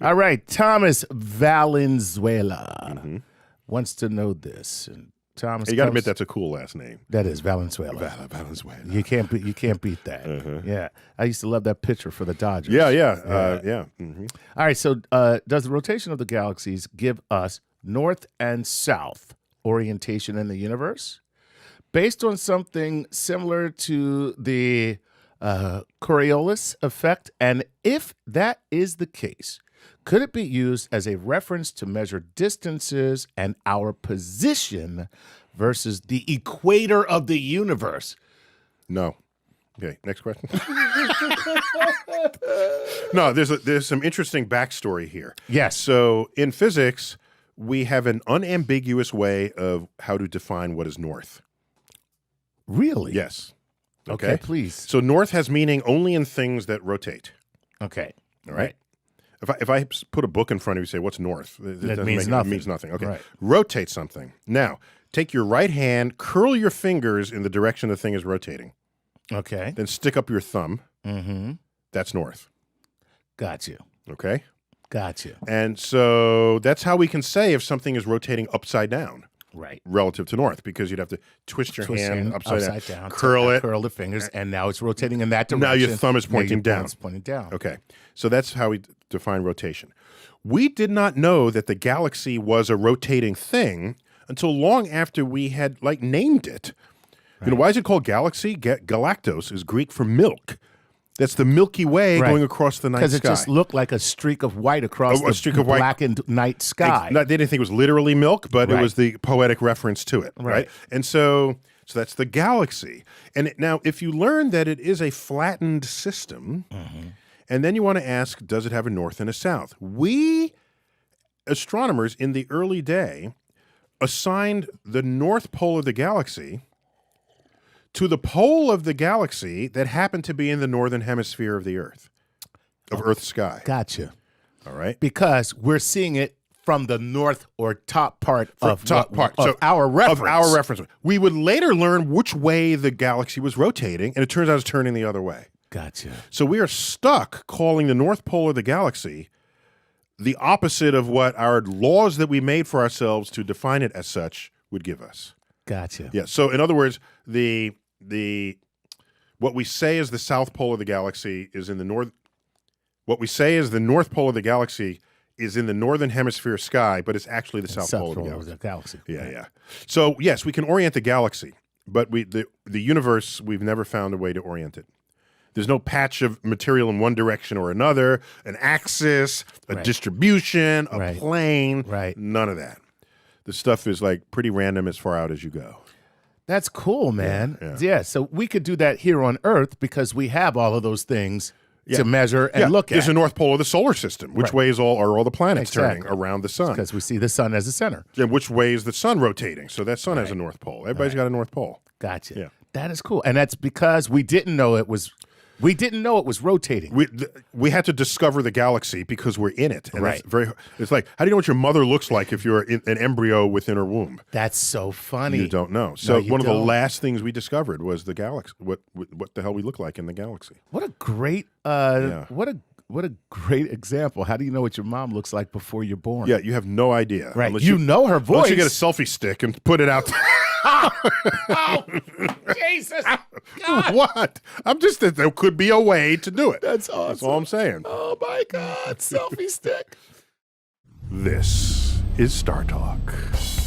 All right, Thomas Valenzuela wants to know this. And Thomas, you got to admit that's a cool last name. That is Valenzuela. Valenzuela. You can't beat that. Yeah, I used to love that picture for the Dodgers. Yeah. All right, so does the rotation of the galaxies give us north and south orientation in the universe based on something similar to the Coriolis effect? And if that is the case, could it be used as a reference to measure distances and our position versus the equator of the universe? No. Okay, next question. No, there's some interesting backstory here. Yes. So in physics, we have an unambiguous way of how to define what is north. Really? Yes. Okay, please. So north has meaning only in things that rotate. Okay. All right. If I put a book in front of you and say, what's north? That means nothing. It means nothing. Okay. Right. Rotate something. Now, take your right hand, curl your fingers in the direction the thing is rotating. Okay. Then stick up your thumb. Mm-hmm. That's north. Got you. Okay? Got you. And so that's how we can say if something is rotating upside down. Right. Relative to north, because you'd have to twist your hand upside down, curl it. Curl the fingers, and now it's rotating in that direction. Now your thumb is pointing down. It's pointing down. Okay. So that's how we define rotation. We did not know that the galaxy was a rotating thing until long after we had, named it. Right. You know, why is it called galaxy? Galactos is Greek for milk. That's the Milky Way going across the night sky. Because it just looked like a streak of white across the blackened night sky. They didn't think it was literally milk, but it was the poetic reference to it, right? And so that's the galaxy. And now, if you learn that it is a flattened system, and then you want to ask, does it have a north and a south? We, astronomers in the early day, assigned the north pole of the galaxy to the pole of the galaxy that happened to be in the northern hemisphere of the Earth, of Earth's sky. Gotcha. All right. Because we're seeing it from the north or top part of our reference. Of our reference. We would later learn which way the galaxy was rotating, and it turns out it's turning the other way. Gotcha. So we are stuck calling the north pole of the galaxy the opposite of what our laws that we made for ourselves to define it as such would give us. Gotcha. Yeah. So in other words, what we say is the south pole of the galaxy is in the north. What we say is the north pole of the galaxy is in the northern hemisphere sky, but it's actually the south pole of the galaxy. Yeah. So yes, we can orient the galaxy, but the universe, we've never found a way to orient it. There's no patch of material in one direction or another, an axis, a distribution, a plane. Right. None of that. The stuff is pretty random as far out as you go. That's cool, man. Yeah, so we could do that here on Earth because we have all of those things to measure and look at. There's a north pole of the solar system. Which way are all the planets turning around the sun? Because we see the sun as a center. And which way is the sun rotating? So that sun has a north pole. Everybody's got a north pole. Gotcha. Yeah. That is cool. And that's because we didn't know it was rotating. We had to discover the galaxy because we're in it. And it's like, how do you know what your mother looks like if you're an embryo within her womb? That's so funny. You don't know. So one of the last things we discovered was the galaxy. What the hell we look like in the galaxy? What a great what a great example. How do you know what your mom looks like before you're born? Yeah, you have no idea. Right. You know her voice. Unless you get a selfie stick and put it out there. Oh, Jesus. God. What? There could be a way to do it. That's awesome. That's all I'm saying. Oh, my God. Selfie stick. This is StarTalk.